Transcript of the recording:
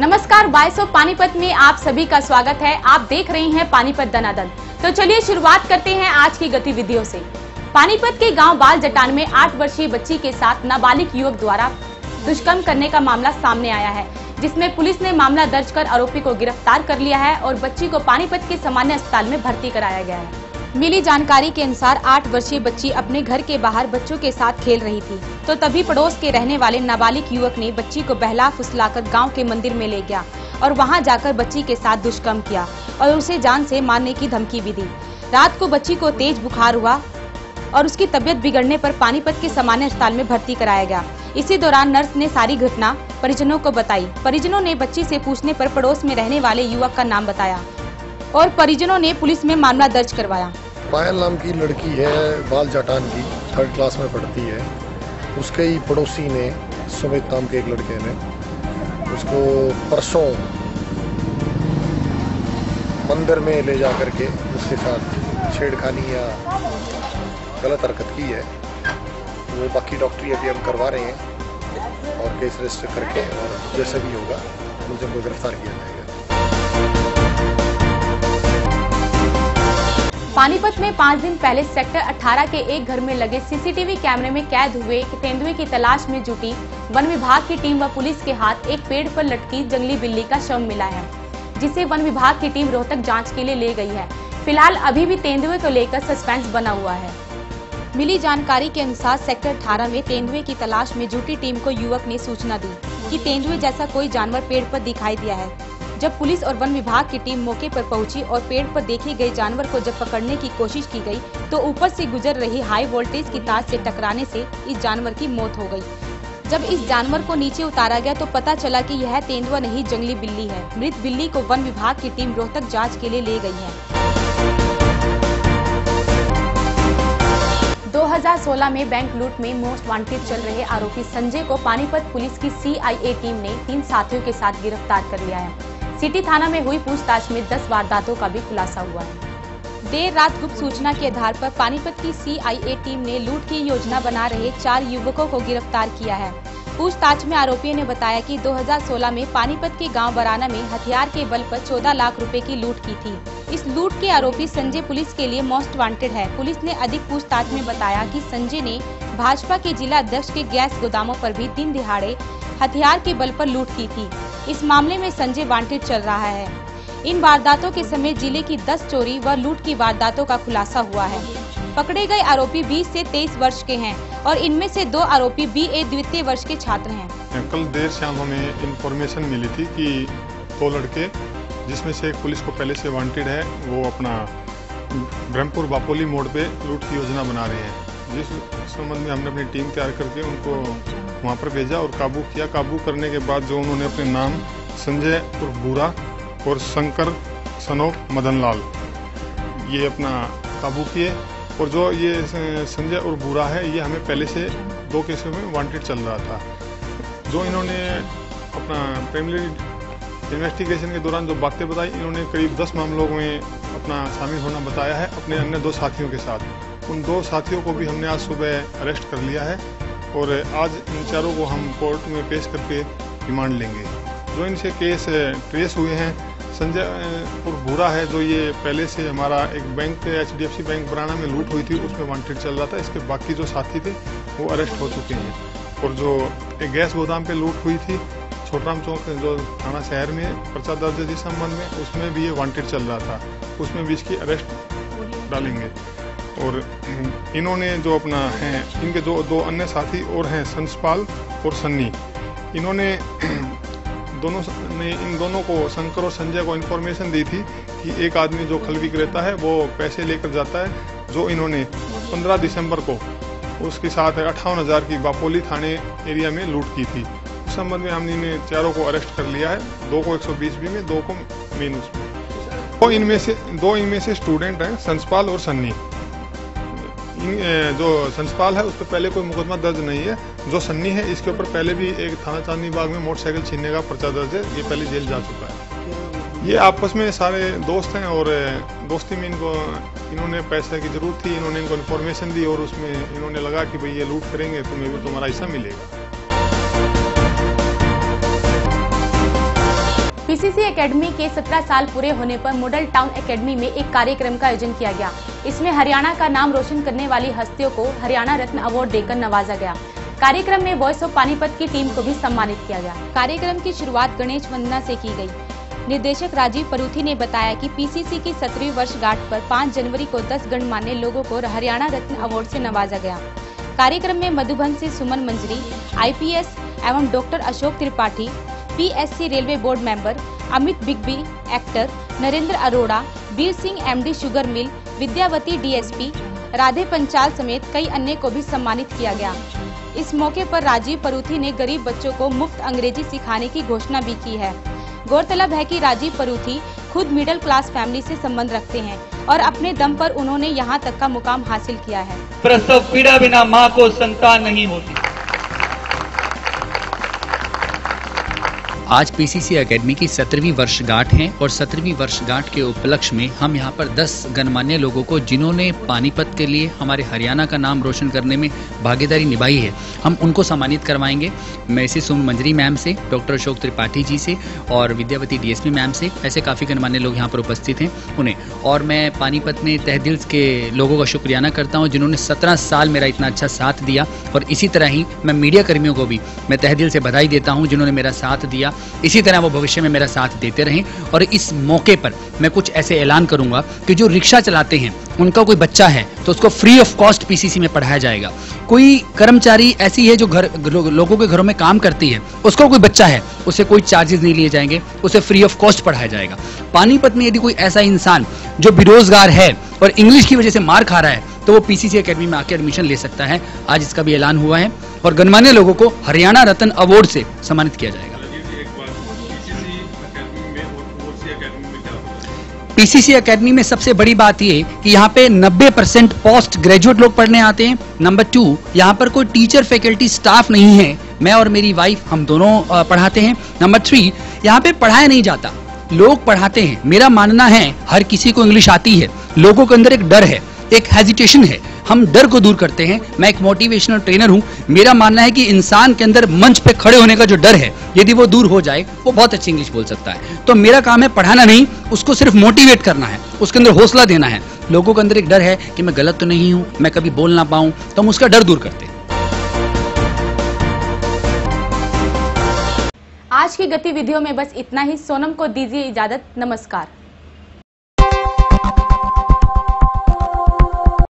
नमस्कार, voice of Panipat में आप सभी का स्वागत है। आप देख रहे हैं पानीपत दनादन। तो चलिए शुरुआत करते हैं आज की गतिविधियों से। पानीपत के गांव बाल जटान में 8 वर्षीय बच्ची के साथ नाबालिग युवक द्वारा दुष्कर्म करने का मामला सामने आया है, जिसमें पुलिस ने मामला दर्ज कर आरोपी को गिरफ्तार कर लिया है और बच्ची को पानीपत के सामान्य अस्पताल में भर्ती कराया गया है। मिली जानकारी के अनुसार 8 वर्षीय बच्ची अपने घर के बाहर बच्चों के साथ खेल रही थी, तो तभी पड़ोस के रहने वाले नाबालिग युवक ने बच्ची को बहला फुसलाकर गांव के मंदिर में ले गया और वहां जाकर बच्ची के साथ दुष्कर्म किया और उसे जान से मारने की धमकी भी दी। रात को बच्ची को तेज बुखार हुआ और उसकी तबीयत बिगड़ने पर पानीपत के सामान्य अस्पताल में भर्ती कराया गया। इसी दौरान नर्स ने सारी घटना परिजनों को बताई। परिजनों ने बच्ची से पूछने पर पड़ोस में रहने वाले युवक का नाम बताया और परिजनों ने पुलिस में मामला दर्ज करवाया। पायल नाम की लड़की है, बाल जाटान की, 3rd क्लास में पढ़ती है। उसके ही पड़ोसी ने, सुमित नाम के एक लड़के ने, उसको परसों मंदिर में ले जा करके उसके साथ छेड़खानी या गलत हरकत की है। वो बाकी डॉक्टरी अभी हम करवा रहे हैं और केस रजिस्टर करके और जैसे भी होगा मुझे गिरफ्तार किया जाएगा। पानीपत में 5 दिन पहले सेक्टर 18 के एक घर में लगे सीसीटीवी कैमरे में कैद हुए तेंदुए की तलाश में जुटी वन विभाग की टीम व पुलिस के हाथ एक पेड़ पर लटकी जंगली बिल्ली का शव मिला है, जिसे वन विभाग की टीम रोहतक जांच के लिए ले गई है। फिलहाल अभी भी तेंदुए को लेकर सस्पेंस बना हुआ है। मिली जानकारी के अनुसार सेक्टर 18 में तेंदुए की तलाश में जुटी टीम को युवक ने सूचना दी कि तेंदुए जैसा कोई जानवर पेड़ पर दिखाई दिया है। जब पुलिस और वन विभाग की टीम मौके पर पहुंची और पेड़ पर देखे गए जानवर को जब पकड़ने की कोशिश की गई, तो ऊपर से गुजर रही हाई वोल्टेज की तार से टकराने से इस जानवर की मौत हो गई। जब इस जानवर को नीचे उतारा गया तो पता चला कि यह तेंदुआ नहीं जंगली बिल्ली है। मृत बिल्ली को वन विभाग की टीम रोहतक जाँच के लिए ले गई है। 2016 में बैंक लूट में मोस्ट वांटेड चल रहे आरोपी संजय को पानीपत पुलिस की CIA टीम ने 3 साथियों के साथ गिरफ्तार कर लिया है। सिटी थाना में हुई पूछताछ में 10 वारदातों का भी खुलासा हुआ है। देर रात गुप्त सूचना के आधार पर पानीपत की CIA टीम ने लूट की योजना बना रहे 4 युवकों को गिरफ्तार किया है। पूछताछ में आरोपियों ने बताया कि 2016 में पानीपत के गांव बराना में हथियार के बल पर 14 लाख रुपए की लूट की थी। इस लूट के आरोपी संजय पुलिस के लिए मोस्ट वांटेड है। पुलिस ने अधिक पूछताछ में बताया कि संजय ने भाजपा के जिला अध्यक्ष के गैस गोदामों पर भी दिन दिहाड़े हथियार के बल पर लूट की थी। इस मामले में संजय वांटेड चल रहा है। इन वारदातों के समय जिले की 10 चोरी व लूट की वारदातों का खुलासा हुआ है। पकड़े गए आरोपी 20 से 23 वर्ष के हैं और इनमें से 2 आरोपी BA द्वितीय वर्ष के छात्र हैं। कल देर शाम हमें इंफॉर्मेशन मिली थी कि 2 लड़के, जिसमें से एक पुलिस को पहले से वांटेड है, वो अपना ब्रह्मपुर बापोली मोड़ पे लूट की योजना बना रहे हैं। जिस संबंध में हमने अपनी टीम तैयार करके उनको वहाँ पर भेजा और काबू किया। काबू करने के बाद जो उन्होंने अपने नाम संजय उर्फ बूरा और शंकर सनोफ मदनलाल ये अपना काबू किए। और जो ये संजय और बूरा है, ये हमें पहले से 2 केसों में वांटेड चल रहा था। जो इन्होंने अपना प्रिलिमिनरी इन्वेस्टिगेशन के दौरान जो बातें बताई, इन्होंने करीब 10 मामलों में अपना शामिल होना बताया है अपने अन्य 2 साथियों के साथ। उन 2 साथियों को भी हमने आज सुबह अरेस्ट कर लिया है और आज इन चारों को हम कोर्ट में पेश करके रिमांड लेंगे। जो इनसे केस ट्रेस हुए हैं, संजय और बूरा है, जो ये पहले से हमारा एक बैंक HDFC बैंक बराना में लूट हुई थी उसमें वांटेड चल रहा था। इसके बाकी जो साथी थे वो अरेस्ट हो चुके हैं। और जो एक गैस गोदाम पे लूट हुई थी छोटराम चौक जो थाना शहर में पर्चा दर्ज है जिस संबंध में, उसमें भी ये वांटेड चल रहा था, उसमें भी इसकी अरेस्ट डालेंगे। और इन्होंने जो अपना है, इनके जो 2 अन्य साथी और हैं संसपाल और सन्नी, इन्होंने इन दोनों को, शंकर और संजय को इन्फॉर्मेशन दी थी कि एक आदमी जो खल विक्रेता है वो पैसे लेकर जाता है, जो इन्होंने 15 दिसंबर को उसके साथ 58,000 की बापोली थाने एरिया में लूट की थी। इस संबंध में हमने इन चारों को अरेस्ट कर लिया है। 2 को 120B में, 2 को मीनस में। तो दो इनमें से स्टूडेंट हैं, संसपाल और सन्नी। जो संसपाल है उस पर पहले कोई मुकदमा दर्ज नहीं है। जो सन्नी है इसके ऊपर पहले भी एक थाना चांदनी बाग में मोटरसाइकिल छीनने का पर्चा दर्ज है, ये पहले जेल जा चुका है। ये आपस में सारे दोस्त हैं और दोस्ती में इन्होंने पैसे की जरूरत थी, इन्होंने इनको इन्फॉर्मेशन दी और उसमें इन्होंने लगा कि भाई ये लूट करेंगे तुम्हें भी तुम्हारा हिस्सा मिलेगा। पीसीसी एकेडमी के 17 साल पूरे होने पर मॉडल टाउन एकेडमी में एक कार्यक्रम का आयोजन किया गया। इसमें हरियाणा का नाम रोशन करने वाली हस्तियों को हरियाणा रत्न अवार्ड देकर नवाजा गया। कार्यक्रम में वॉइस ऑफ पानीपत की टीम को भी सम्मानित किया गया। कार्यक्रम की शुरुआत गणेश वंदना से की गई। निर्देशक राजीव परूथी ने बताया कि पीसीसी की 17वीं वर्षगांठ पर 5 जनवरी को 10 गणमान्य लोगों को हरियाणा रत्न अवार्ड से नवाजा गया। कार्यक्रम में मधुबन से सुमन मंजरी, आईपीएस एवं doctor Ashok Tripathi, PSC railway board member, Amit big B actor, Narendra Arora, Veer Singh MD sugar mill, Vidyavati DSP, Radhe Panchal समेत कई अन्य को भी सम्मानित किया गया। इस मौके पर राजीव परूथी ने गरीब बच्चों को मुफ्त अंग्रेजी सिखाने की घोषणा भी की है। गौरतलब है कि राजीव परूथी खुद मिडिल क्लास फैमिली से संबंध रखते हैं और अपने दम पर उन्होंने यहां तक का मुकाम हासिल किया है। प्रसव पीड़ा बिना मां को संतान नहीं होती। आज पीसीसी एकेडमी की 17वीं वर्षगांठ है और 17वीं वर्षगांठ के उपलक्ष्य में हम यहाँ पर 10 गणमान्य लोगों को, जिन्होंने पानीपत के लिए हमारे हरियाणा का नाम रोशन करने में भागीदारी निभाई है, हम उनको सम्मानित करवाएंगे। मैं इसे सुमन मंजरी मैम से, डॉक्टर अशोक त्रिपाठी जी से और विद्यावती डीएसपी मैम से, ऐसे काफ़ी गणमान्य लोग यहाँ पर उपस्थित हैं उन्हें। और मैं पानीपत में तहे दिल के लोगों का शुक्रियाना करता हूँ, जिन्होंने 17 साल मेरा इतना अच्छा साथ दिया। और इसी तरह ही मैं मीडिया कर्मियों को भी मैं तहे दिल से बधाई देता हूँ, जिन्होंने मेरा साथ दिया। इसी तरह वो भविष्य में मेरा साथ देते रहें। और इस मौके पर मैं कुछ ऐसे ऐलान करूंगा कि जो रिक्शा चलाते हैं, उनका कोई बच्चा है तो उसको फ्री ऑफ कॉस्ट पीसीसी में पढ़ाया जाएगा। कोई कर्मचारी ऐसी है जो लोगों के घरों में काम करती है, उसको कोई बच्चा है, उसे कोई चार्जेस नहीं लिए जाएंगे, उसे फ्री ऑफ कॉस्ट पढ़ाया जाएगा। पानीपत में यदि कोई ऐसा इंसान जो बेरोजगार है और इंग्लिश की वजह से मार खा रहा है, तो वो पीसीसी एकेडमी में आके एडमिशन ले सकता है। आज इसका भी ऐलान हुआ है और गणमान्य लोगों को हरियाणा रत्न अवार्ड से सम्मानित किया जाएगा। पीसीसी एकेडमी में सबसे बड़ी बात ये कि यहाँ पे 90% पोस्ट ग्रेजुएट लोग पढ़ने आते हैं। नंबर 2, यहाँ पर कोई टीचर फैकल्टी स्टाफ नहीं है। मैं और मेरी वाइफ हम दोनों पढ़ाते हैं। नंबर 3, यहाँ पे पढ़ाया नहीं जाता, लोग पढ़ाते हैं। मेरा मानना है हर किसी को इंग्लिश आती है, लोगों के अंदर एक डर है, एक हेजिटेशन है, हम डर को दूर करते हैं। मैं एक मोटिवेशनल ट्रेनर हूं। मेरा मानना है कि इंसान के अंदर मंच पे खड़े होने का जो डर है, यदि वो दूर हो जाए, वो बहुत अच्छी इंग्लिश बोल सकता है। तो मेरा काम है पढ़ाना नहीं, उसको सिर्फ मोटिवेट करना है, उसके अंदर हौसला देना है। लोगों के अंदर एक डर है कि मैं गलत तो नहीं हूं, मैं कभी बोल ना पाऊं, तो हम उसका डर दूर करते हैं। आज की गतिविधियों में बस इतना ही। सोनम को दीजिए इजाजत। नमस्कार।